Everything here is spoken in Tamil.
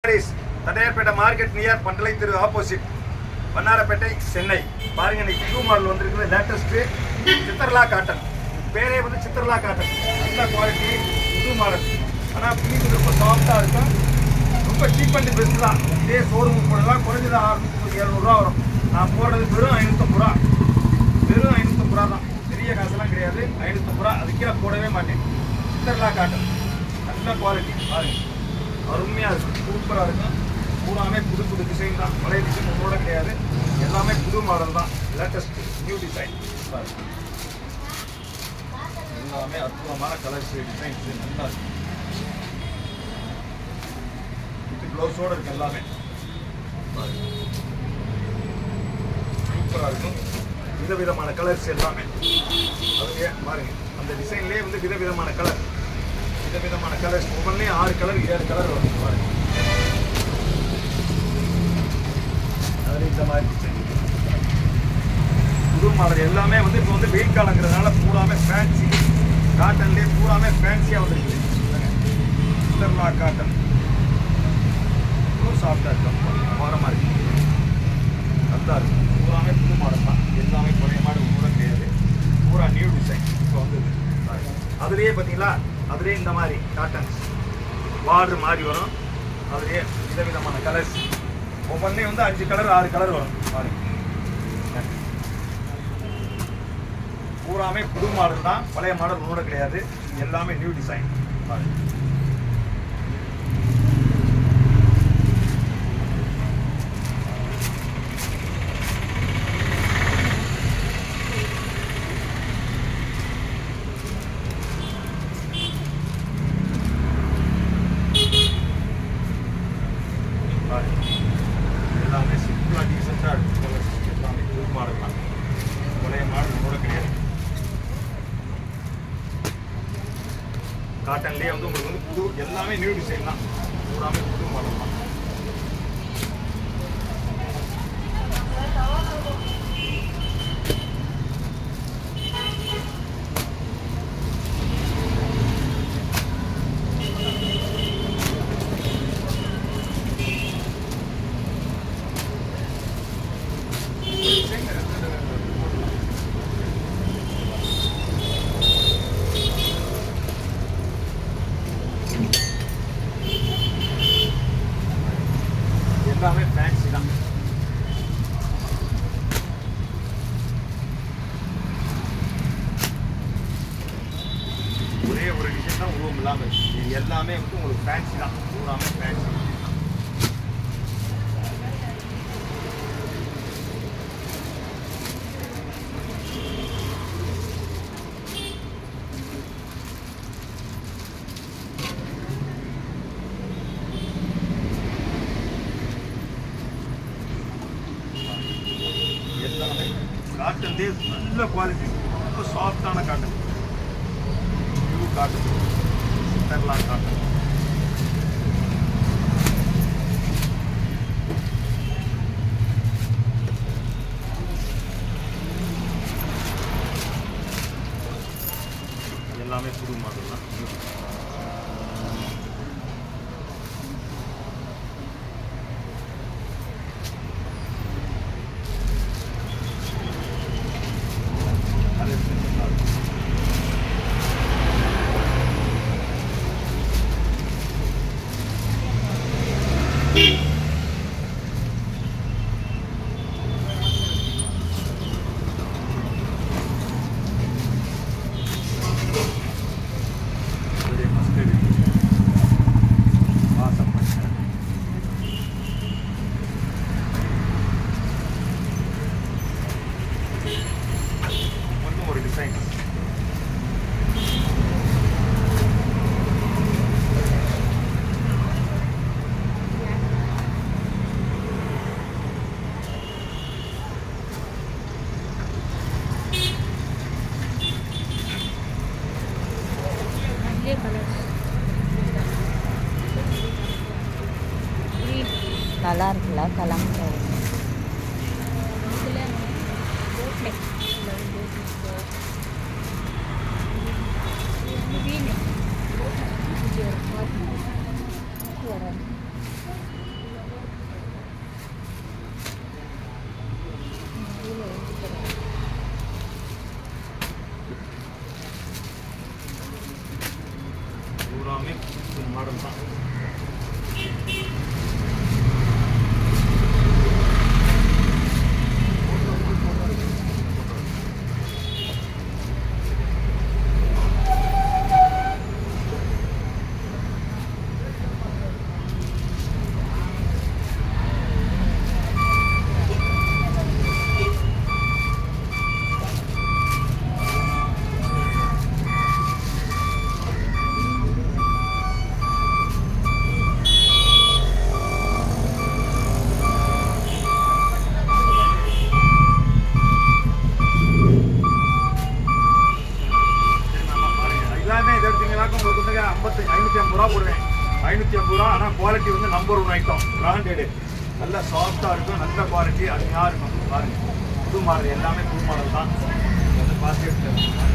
தண்டையார்பேட்டை மார்க்கெட் நியர் பண்டலை திரு ஆப்போசிட் வண்ணாரப்பேட்டை சென்னை. பாருங்க, இன்னைக்கு புது மாடல் வந்திருக்குது. Latest Chitrala cotton. பேரே வந்து சித்திரலா காட்டன். நல்ல குவாலிட்டி புது மாடல். ஆனால் பீஸ் ரொம்ப சாஃப்டாக இருக்கும். ரொம்ப சீப் அண்ட் பெஸ்ட் தான். இதே ஷோரூம் போடலாம். குறைஞ்சது 600-700 ரூபா வரும். நான் போடுறது வெறும் 550 ரூபா. வெறும் 550 ரூபா தான். பெரிய காசுலாம் கிடையாது. 550 ரூபா. அது கீழே போடவே மாட்டேன். சித்திரலா காட்டன் நல்ல குவாலிட்டி. பாருங்க, அருமையாக இருக்கும். சூப்பராக இருக்கும். பூராமே புது புது டிசைன் தான். பழைய டிசைன் ஒன்றோட கிடையாது. எல்லாமே புது மாடல் தான். Latest new design. எல்லாமே அற்புதமான கலர்ஸ் டிசைன்ஸ் நல்லா இருக்கு. இது ப்ளவுஸோடு இருக்கு. எல்லாமே சூப்பராக இருக்கும். விதவிதமான கலர்ஸ் எல்லாமே. அதுலேயே பாருங்க, அந்த டிசைன்லேயே வந்து விதவிதமான கலர். விதவிதமான கலர்ஸ் ஒவ்வொன்றையும் 6 கலர் 7 கலர் வரும். பாருங்க, அதில் இந்த மாதிரி டிசைன் புது மாடல் எல்லாமே வந்து இப்போ வந்து வெயில் காலங்கிறதுனால பூராமே ஃபேன்சி காட்டன்லேயே பூராமே ஃபேன்சியாக வந்துருக்கு. சித்திரலா காட்டன் சாஃப்டாக இருக்கும். மரமாக இருக்கு. நல்லா இருக்கும். பூராமே புது மாடல் தான். எல்லாமே பழைய மாடல் கூட கிடையாது. பூரா நியூ டிசைன் இப்போ வந்து அதுலேயே பார்த்தீங்களா, அதுலேயே இந்த மாதிரி காட்டன்ஸ் பார்டர் மாதிரி வரும். அதுலேயே விதவிதமான கலர்ஸ் ஒவ்வொன்றையும் வந்து 5 கலர் 6 கலர் வரும். பாருங்க, பூராமே புது மாடல் தான். பழைய மாடல் ஒன்றோட கிடையாது. எல்லாமே நியூ டிசைன். பாருங்க, எல்லாமே சிம்பிளாக டீசெண்டாக இருக்கும். எல்லாமே புது மாடல் தான். பழைய மாடல் கூட கிடையாது. காட்டன்லேயே வந்து உங்களுக்கு வந்து புது எல்லாமே நியூ டிசைன் தான். பூராமே புது மாடல் தான். எல்லாமே ஃபேன்சி தான். ஒரே ஒரு டிசைன் தான் உருவம் இல்லாமல் இருக்கு. இது எல்லாமே வந்து உங்களுக்கு ஃபேன்சி தான். பூராமே ஃபேன்சி. எல்லாமே காட்டன்லேயே நல்ல குவாலிட்டி. ரொம்ப சாஃப்டான cotton. New cotton. Chitrala cotton. எல்லாமே புது மாடல் தான். ஒரு டிசைன் நல்லா இருக்குல்ல கலாம். ஐட்டம் ஐட்டம் பிராண்டடு, நல்லா சாஃப்டாக இருக்கும், நல்ல குவாலிட்டி, அருமையாக இருக்கும். பாருங்கள் புது மாடல், எல்லாமே புது மாடல் தான். வந்து பார்த்து எடுத்து